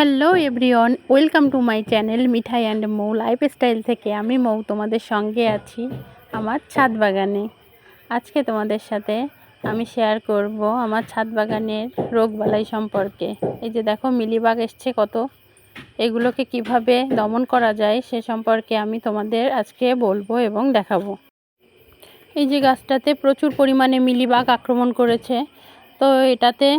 Hello everyone, welcome to my channel Mithai and Mou lifestyle থেকে। আমি মৌ তোমাদের সঙ্গে আছি আমার ছাদ বাগানে। আজকে তোমাদের সাথে আমি শেয়ার করব আমার ছাদ বাগানের রোগবালাই সম্পর্কে। এই যে দেখো মিলিবাগ এসছে কত, এগুলোকে কিভাবে দমন করা যায় সে সম্পর্কে আমি তোমাদের আজকে বলবো এবং দেখাবো। এই যে গাছটাতে প্রচুর পরিমাণে মিলিবাগ আক্রমণ করেছে, তো এটাতে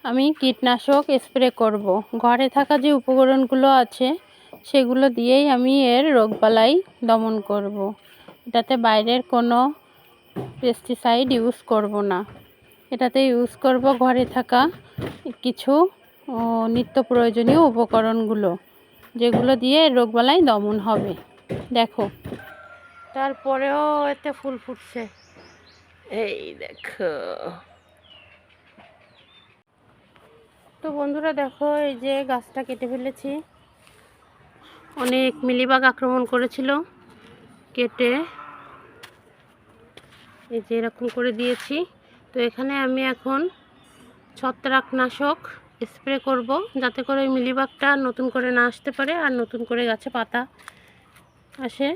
আমি কীটনাশক স্প্রে করব। ঘরে থাকা যে উপকরণগুলো আছে সেগুলো দিয়েই আমি এর রোগবালাই দমন করব। এটাতে বাইরের কোনো পেস্টিসাইড ইউজ করব না। এটাতে ইউজ করব ঘরে থাকা কিছু নিত্য প্রয়োজনীয় উপকরণগুলো, যেগুলো দিয়ে রোগবালাই দমন হবে। দেখো, তারপরেও এতে ফুল ফুটছে, এই দেখো। তো বন্ধুরা দেখো, এই যে গাছটা কেটে ফেলেছি, অনেক মিলিবাগ আক্রমণ করেছিল, কেটে এই যে এরকম করে দিয়েছি। তো এখানে আমি এখন ছত্রাকনাশক স্প্রে করব, যাতে করে ওই মিলিবাগটা নতুন করে না আসতে পারে আর নতুন করে গাছে পাতা আসে,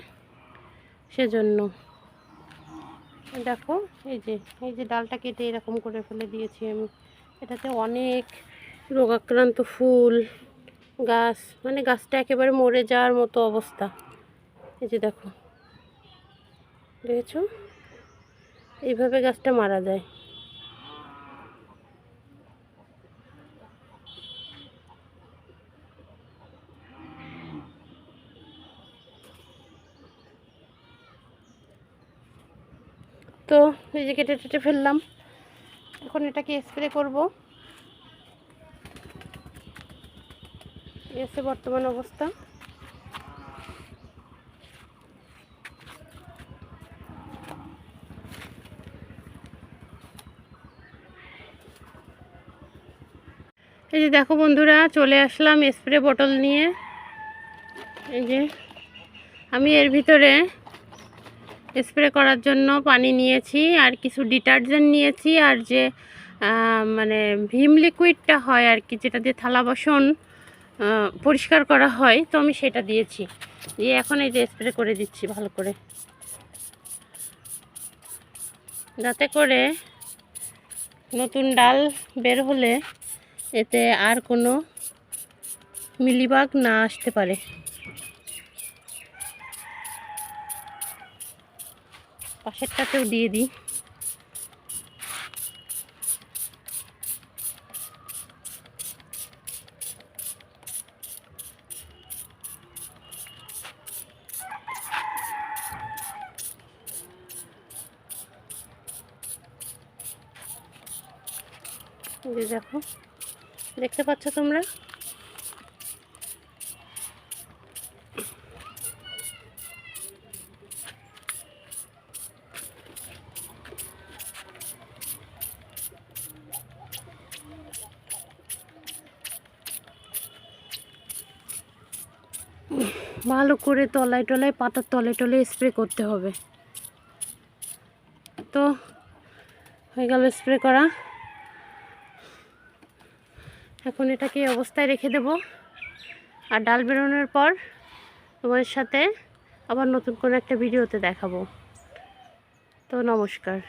সেজন্য। দেখো এই যে ডালটা কেটে এরকম করে ফেলে দিয়েছি আমি। এটাতে অনেক রোগাক্রান্ত ফুল গাছ, মানে গাছটা একেবারে মরে যাওয়ার মতো অবস্থা। এই যে দেখো, দেখেছো, এইভাবে গাছটা মারা যায়। তো এই যে কেটে টেটে ফেললাম, এখন এটাকে স্প্রে করব। এসে বর্তমান অবস্থা। এই যে দেখো বন্ধুরা, চলে আসলাম স্প্রে বোতল নিয়ে। এই যে আমি এর ভিতরে স্প্রে করার জন্য পানি নিয়েছি, আর কিছু ডিটারজেন্ট নিয়েছি, আর যে মানে ভিম লিকুইডটা হয় আর কি, যেটা দিয়ে থালা বাসন পরিষ্কার করা হয়, তো আমি সেটা দিয়েছি। দিয়ে এখন এই যে স্প্রে করে দিচ্ছি ভালো করে, যাতে করে নতুন ডাল বের হলে এতে আর কোনো মিলিবাগ না আসতে পারে। পাশেরটাতেও দিয়ে দিই। এই দেখো, দেখতে পাচ্ছ তোমরা? ভালো করে তলায় টলায়, পাতার তলে টলে স্প্রে করতে হবে। তো হয়ে গেল স্প্রে করা। এখন এটাকে এই অবস্থায় রেখে দেব, আর ডাল বেরোনোর পর তোমাদের সাথে আবার নতুন কোনো একটা ভিডিওতে দেখাবো। তো নমস্কার।